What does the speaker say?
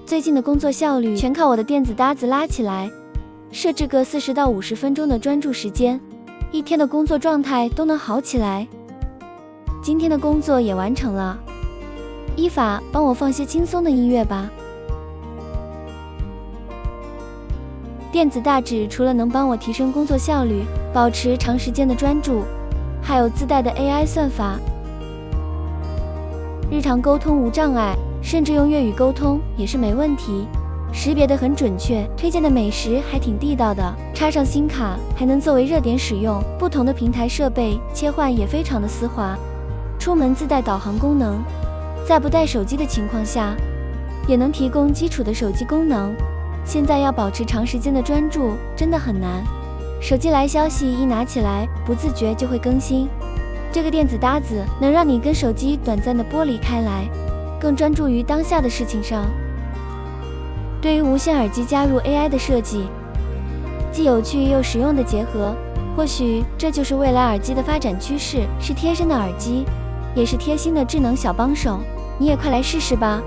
最近的工作效率全靠我的电子搭子拉起来。设置个40到50分钟的专注时间，一天的工作状态都能好起来。今天的工作也完成了。依法，帮我放些轻松的音乐吧。电子大指除了能帮我提升工作效率，保持长时间的专注，还有自带的 AI 算法，日常沟通无障碍，甚至用粤语沟通也是没问题。识别得很准确，推荐的美食还挺地道的，插上新卡还能作为热点使用，不同的平台设备切换也非常的丝滑。出门自带导航功能，在不带手机的情况下，也能提供基础的手机功能。现在要保持长时间的专注真的很难，手机来消息一拿起来，不自觉就会更新。这个电子搭子能让你跟手机短暂的剥离开来，更专注于当下的事情上。对于无线耳机加入 AI 的设计，既有趣又实用的结合，或许这就是未来耳机的发展趋势，是贴身的耳机，也是贴心的智能小帮手。你也快来试试吧。